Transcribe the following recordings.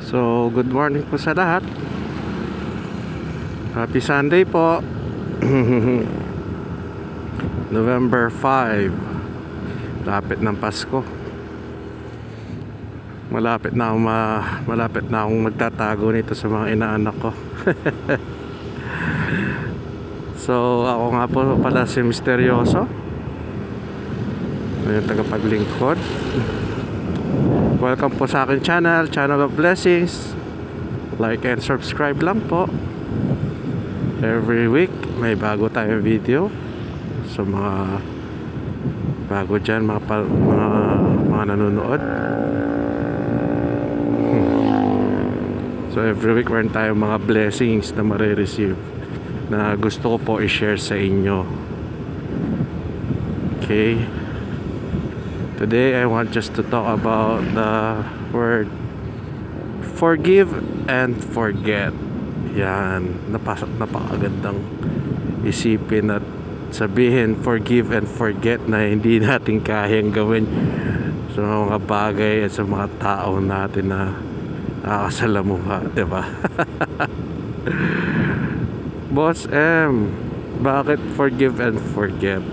So, good morning po sa lahat. Happy Sunday po. November 5. Lapit ng Pasko. Malapit na akong magtatago nito sa mga inaanak ko. So, ako nga po pala si Misteryoso, yung tagapaglingkod. Welcome po sa akin Channel of Blessings. Like and subscribe lang po. Every week may bago tayong video. So mga bago dyan, mga nanonood. So every week meron tayong mga blessings na marireceive na gusto ko po i-share sa inyo. Okay. Today I want just to talk about the word forgive and forget. Yan, napakagandang isipin at sabihin forgive and forget na hindi natin kayang gawin sa mga bagay at sa mga tao natin na nakakasalamuha, diba? Boss M, bakit forgive and forget?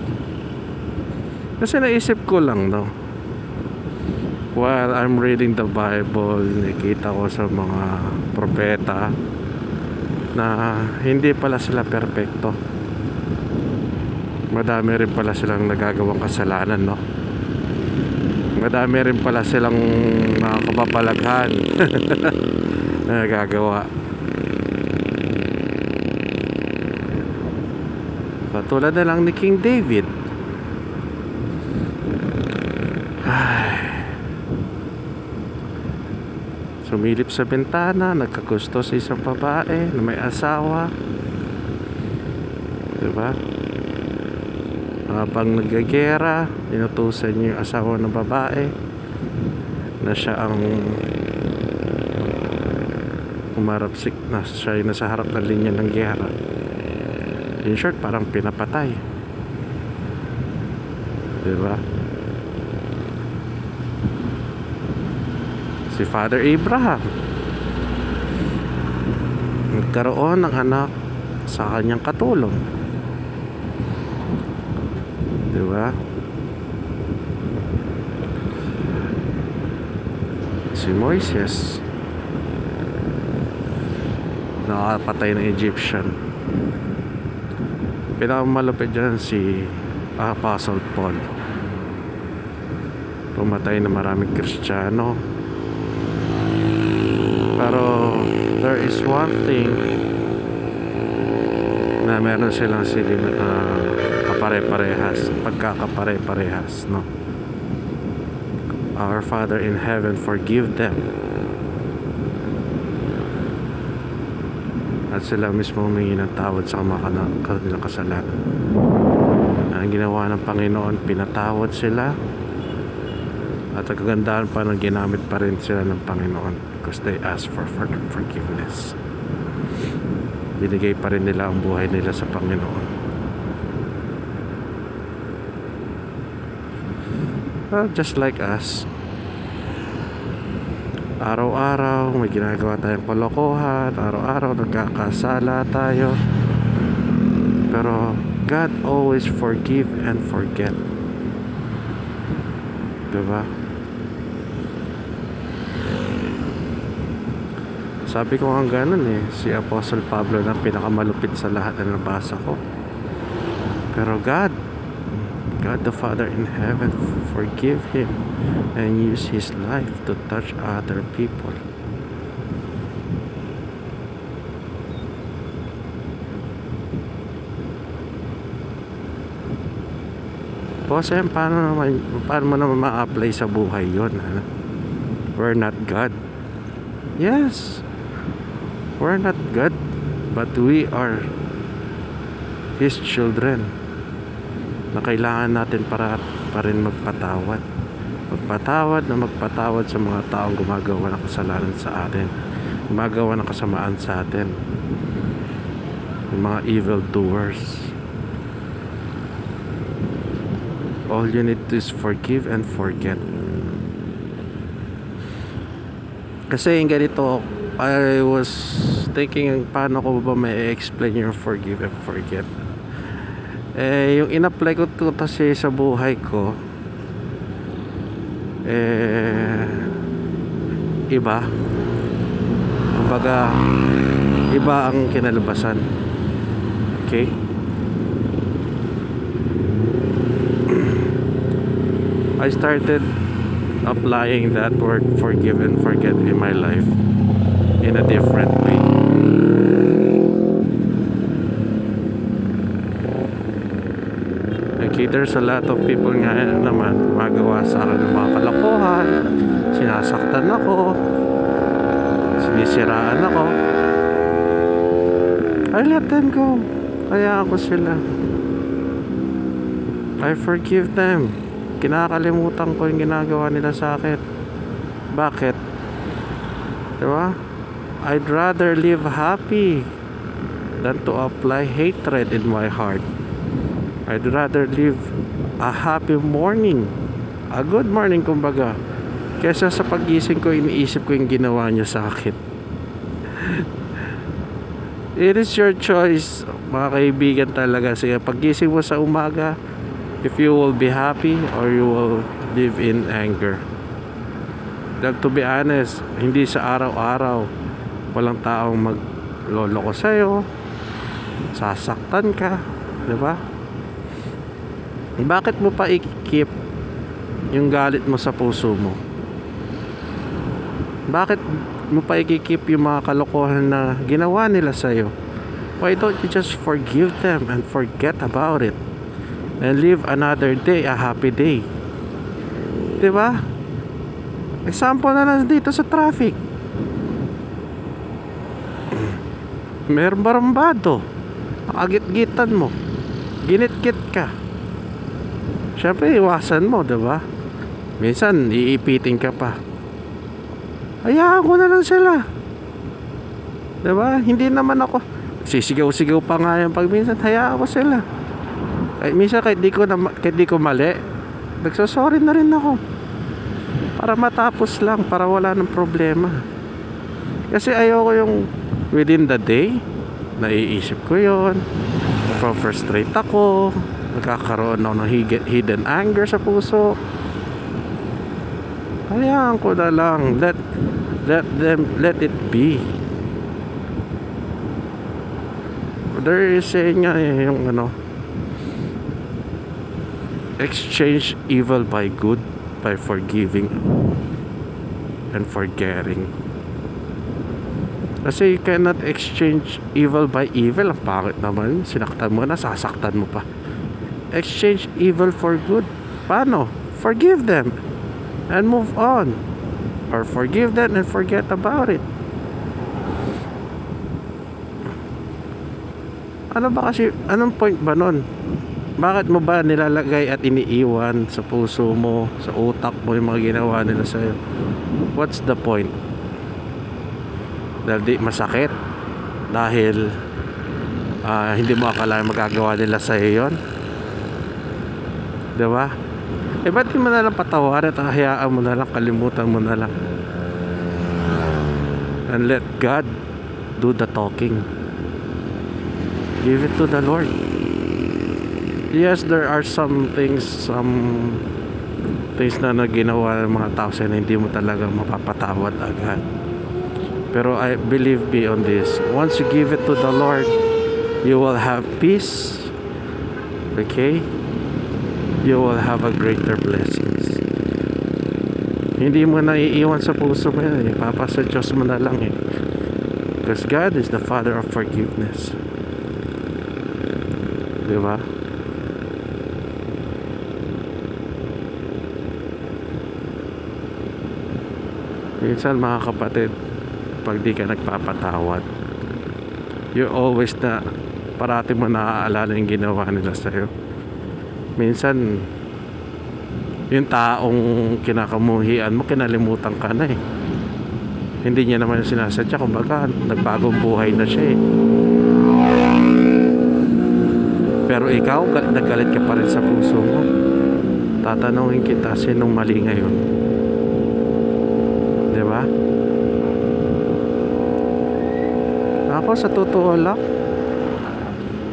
Kasi naisip ko lang, no, while I'm reading the Bible, nakita ko sa mga propeta na hindi pala sila perpekto. Madami rin pala silang nagagawang kasalanan, no? Madami rin pala silang mga kapapalaghan na nagagawa. Katulad na lang ni King David. Sumilip sa bintana, nagkagusto sa isang babae na may asawa, diba? Habang naggagera, inutusan niya yung asawa ng babae na siya ang umarapsik, na siya yung nasa harap ng linya ng gera. In short, parang pinapatay, diba? Si Father Abraham nagkaroon ng anak sa kanyang katulong, diba? Si Moises nakapatay ng Egyptian. Pinakamalupit dyan si Apostle Paul, pumatay na maraming Kristiyano. Pero there is one thing na meron silang kapare-parehas, pagkakapare-parehas, no? Our Father in heaven, forgive them. At sila mismo humingi ng tawad sa kanilang kasalanan. Ang ginawa ng Panginoon, pinatawad sila. At ang kagandahan pa ng ginamit pa rin sila ng Panginoon because they asked for forgiveness. Binigay pa rin nila ang buhay nila sa Panginoon. Just like us, araw-araw may ginagawa tayong kalokohan, araw-araw nagkakasala tayo, pero God always forgive and forget, diba? Sabi ko nga ganun si Apostle Pablo na pinakamalupit sa lahat na nabasa ko. Pero God the Father in heaven, forgive him and use his life to touch other people. Boss, paano mo naman ma-apply sa buhay yun? We're not God. Yes, we're not God, but we are His children na kailangan natin pa rin magpatawad sa mga taong gumagawa ng kasalanan sa atin, gumagawa ng kasamaan sa atin, yung mga evil doers. All you need to is forgive and forget. Kasi yung ganito, I was thinking paano ko ba may explain yung forgive and forget. Yung in-apply ko to kasi sa buhay ko, iba. Kumbaga, iba ang kinalabasan. Okay? I started applying that word forgive and forget in my life in a different way. Okay, there's a lot of people nga naman magawa sa akin ng mga kalokohan, sinasaktan ako, sinisiraan ako. I let them go. Kaya ako sila. I forgive them. Kinakalimutan ko yung ginagawa nila sa akin. Bakit? Diba? I'd rather live happy than to apply hatred in my heart. I'd rather live a happy morning, a good morning kumbaga, kesa sa pagising ko iniisip ko yung ginawa niya sa akin. It is your choice, mga kaibigan talaga. Sige, pagising mo sa umaga, if you will be happy or you will live in anger. Dahil to be honest, hindi sa araw-araw walang taong magloloko sa'yo, sasaktan ka, diba? Bakit mo pa i-keep yung galit mo sa puso mo? Bakit mo pa i-keep yung mga kalokohan na ginawa nila sa'yo? Why don't you just forgive them and forget about it and live another day, a happy day? Diba? Example na lang dito sa traffic. Meron barambado, nakagit-gitan mo, ginit-git ka. Siyempre, iwasan mo, diba? Minsan, iipitin ka pa. Hayaan ko na lang sila. Diba? Hindi naman ako sisigaw-sigaw pa nga yan pag minsan. Hayaan ko sila. Kahit minsan, kahit di ko mali, nagsasorry na rin ako. Para matapos lang, para wala ng problema. Kasi ayoko yung within the day, naiisip ko yon, frustrate ako, nagkakaroon ako ng hidden anger sa puso. Hayaan ko na lang. Let it be. There is saying nga yung exchange evil by good by forgiving and forgetting. Kasi you cannot exchange evil by evil. Ang pangit naman. Sinaktan mo na, sasaktan mo pa. Exchange evil for good. Paano? Forgive them and move on. Or forgive them and forget about it. Ano ba kasi, anong point ba nun? Bakit mo ba nilalagay at iniiwan sa puso mo, sa utak mo yung mga ginawa nila sa'yo? What's the point? Dahil di masakit? Dahil hindi mo akala magagawa nila sa'yo yun? Diba? Ba't di mo na lang patawarin at hayaan mo na lang, kalimutan mo na lang, and let God do the talking. Give it to the Lord. Yes, there are some things na ginawa ng mga tao sa'yo na hindi mo talaga mapapatawad agad. Pero I believe me on this. Once you give it to the Lord, you will have peace. Okay? You will have a greater blessings. Hindi mo na iiwan sa puso mo yan. Papa sa Diyos mo na lang eh. Because God is the Father of forgiveness. Diba? Minsan mga kapatid, pag di ka nagpapatawad, you always parati mo naaalala yung ginawa nila sa'yo. Minsan yung taong kinakamuhian mo, kinalimutan ka na eh. Hindi niya naman sinasadya, kumbaga nagbagong buhay na siya eh. Pero ikaw, nagalit ka pa rin sa puso mo. Tatanungin kita, sinong mali ngayon? Diba? ako sa totoo lang.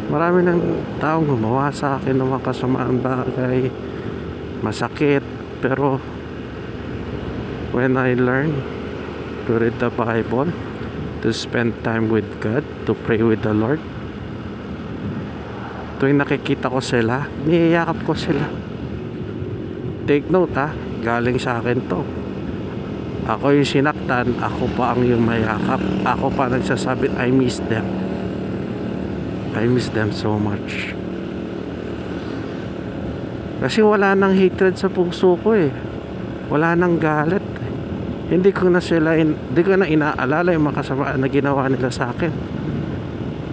Marami ng taong gumawa sa akin ng mga kasamaang bagay, masakit, pero when I learn to read the Bible, to spend time with God, to pray with the Lord, tuwing nakikita ko sila, niyayakap ko sila. Take note galing sa akin to. Ako yung sinaktan, ako pa ang yung mayakap, ako pa nagsasabi, I miss them so much. Kasi wala nang hatred sa puso ko wala nang galit Hindi ko na inaalala yung mga kasamaan na ginawa nila sa akin.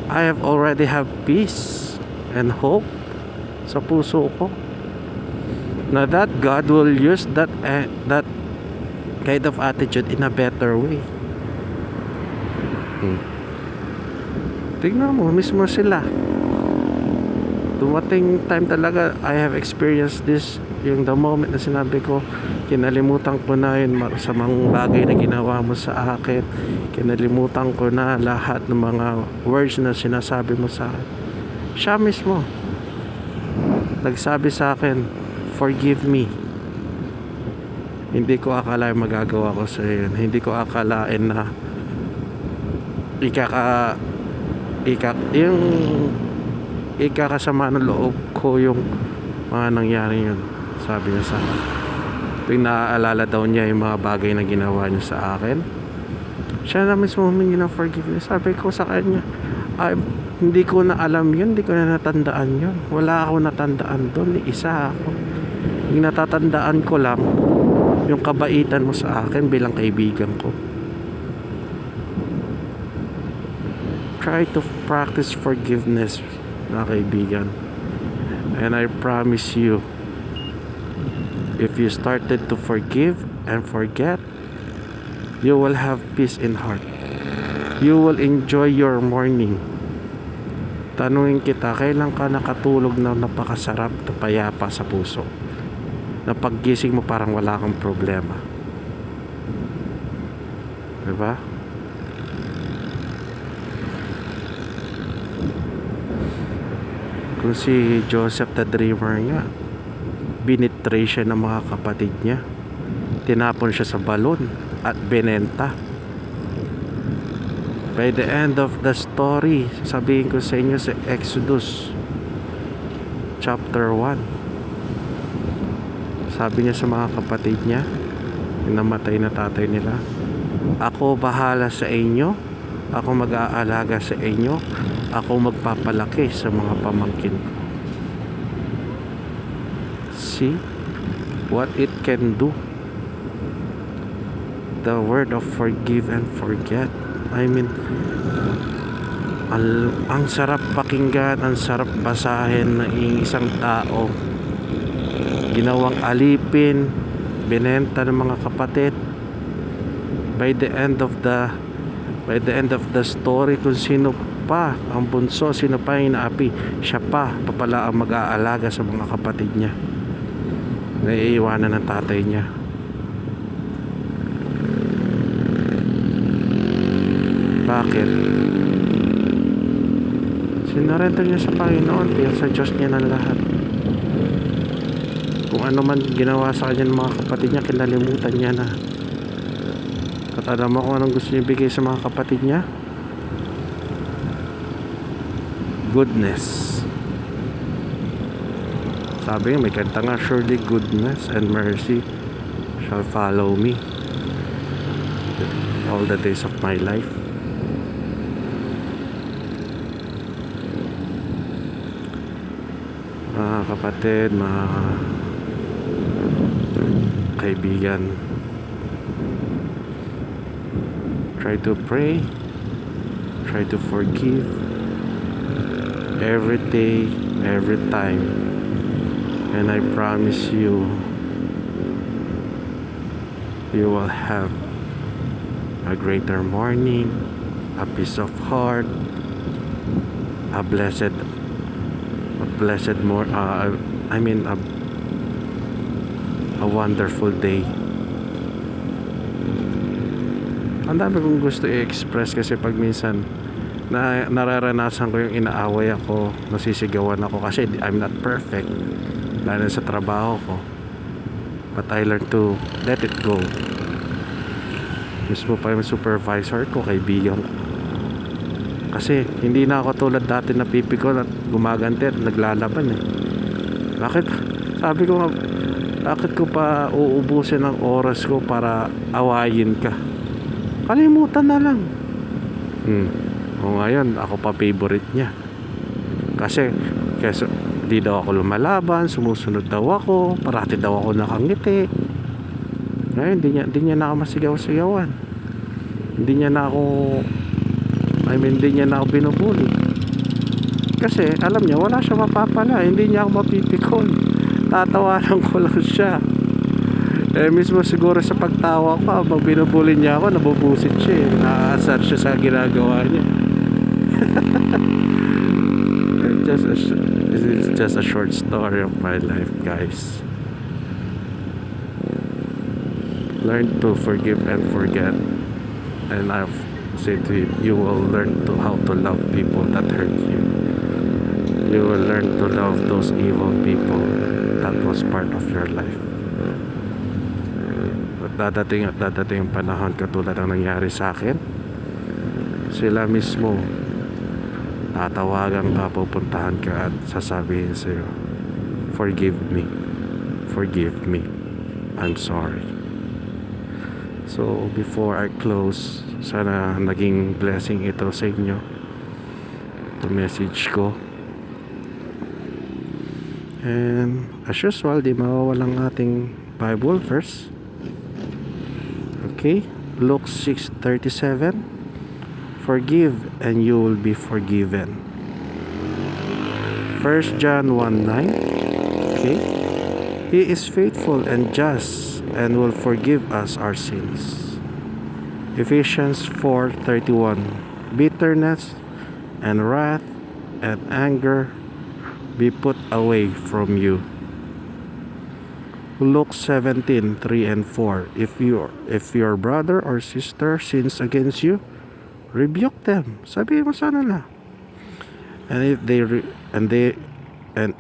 I have already have peace and hope sa puso ko na that God will use that kind of attitude in a better way. Tingnan mo, mismo sila. Dumating time talaga, I have experienced this, yung the moment na sinabi ko, kinalimutan ko na yun sa mga bagay na ginawa mo sa akin. Kinalimutan ko na lahat ng mga words na sinasabi mo sa akin. Siya mismo nagsabi sa akin, forgive me. Hindi ko akalain magagawa ko sa iyo. Hindi ko akalain na yung ikakasama ng loob ko yung mga nangyari yun. Sabi niya sa akin. Tuwing naaalala daw niya yung mga bagay na ginawa niya sa akin, siya na mismo humingi ng forgiveness. Sabi ko sa kanya, hindi ko na alam yun, hindi ko na natandaan yun. Wala ako natandaan doon, isa ako. Yung natatandaan ko lang yung kabaitan mo sa akin bilang kaibigan ko. Try to practice forgiveness, mga kaibigan. And I promise you, if you started to forgive and forget, you will have peace in heart. You will enjoy your morning. Tanungin kita, kailan ka nakatulog na napakasarap na payapa sa puso? Na paggising mo parang wala kang problema. Diba? Kung si Joseph the Dreamer nga, binitray siya ng mga kapatid niya, tinapon siya sa balon at binenta. By the end of the story, sabihin ko sa inyo sa Exodus chapter 1, sabi niya sa mga kapatid niya, yung namatay na tatay nila, ako bahala sa inyo, ako mag-aalaga sa inyo, ako magpapalaki sa mga pamangkin ko. See what it can do. The word of forgive and forget. I mean, ang sarap pakinggan, ang sarap basahin ng isang tao. Ginawang alipin, binenta ng mga kapatid. By the end of the story, kung sino pa ang bunso, sino pa yung naapi, siya pa pala ang mag-aalaga sa mga kapatid niya. Naiiwanan ng tatay niya. Bakit? Sinarenta niya sa Panginoon, dahil sa Diyos niya ng lahat. Kung ano man ginawa sa kanya ng mga kapatid niya, kinalimutan niya na. At alam mo kung anong gusto niya ibigay sa mga kapatid niya? Goodness. Sabi niya, may kanta nga, surely goodness and mercy shall follow me all the days of my life. Mga kapatid, mga kaibigan, try to pray, try to forgive every day, every time, and I promise you, you will have a greater morning, a peace of heart, a blessed more a wonderful day. Ang dami kong gusto i-express kasi pag minsan na nararanasan ko yung inaaway ako, nasisigawan ako kasi I'm not perfect lalo sa trabaho ko, but I learned to let it go. Mismo pa yung supervisor ko, kaibigan ko, kasi hindi na ako tulad dati na pipikon at gumaganti at naglalaban eh. Bakit? Sabi ko nga, bakit ko pa uubusin ang oras ko para awayin ka? Kalimutan na lang. O ngayon, ako pa favorite niya. Kasi di daw ako lumalaban, sumusunod daw ako, parati daw ako nakangiti. Ngayon, di niya na ako masigaw-sigawan. Hindi niya na ako binubuli. Kasi alam niya, wala siya mapapala. Hindi niya ako mapipikon. Tatawanan ko lang siya. Mismo siguro sa pagtawa ko, pag binubuli niya ako, nabubusit siya eh. Naaasar siya sa ginagawa niya. It's just a short story of my life, guys. Learn to forgive and forget. And I've said to you, you will learn how to love people that hurt you. You will learn to love those evil people that was part of your life. Dadating ang panahon katulad ng nangyari sa akin. Sila mismo tatawagan ka, pupuntahan ka at sasabihin sa'yo, forgive me, I'm sorry. So before I close, sana naging blessing ito sa inyo, to message ko. And as usual, di mawawalang ating Bible verse. Okay, Luke 6:37. Forgive and you will be forgiven. 1 John 1:9. Okay, He is faithful and just and will forgive us our sins. Ephesians 4:31. Bitterness and wrath and anger be put away from you. Luke 17:3 and 4. If your brother or sister sins against you, rebuke them. Sabihin mo sana na. And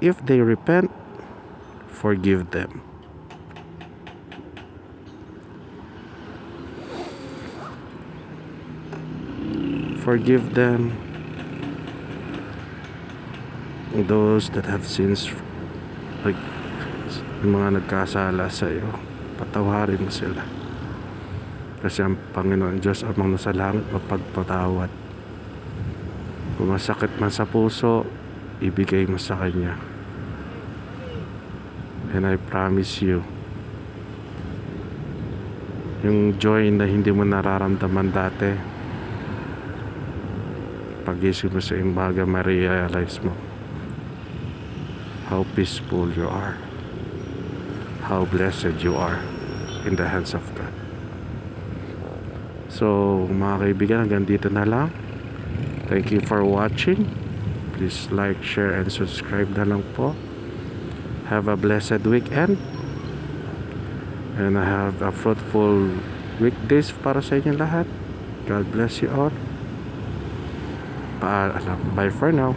if they repent, forgive them. Forgive them, those that have sins, like yung mga nagkasala sa iyo, patawarin mo sila. Kasi ang Panginoon Diyos amang nasa langit mapagpatawad. Kung masakit man sa puso, ibigay mo sa Kanya. And I promise you, yung joy na hindi mo nararamdaman dati, pag-isip mo sa imbaga, ma-realize mo how peaceful you are, how blessed you are in the hands of God. So mga kaibigan, hanggang dito na lang. Thank you for watching. Please like, share, and subscribe na lang po. Have a blessed weekend, and have a fruitful weekdays para sa inyo lahat. God bless you all. Bye for now.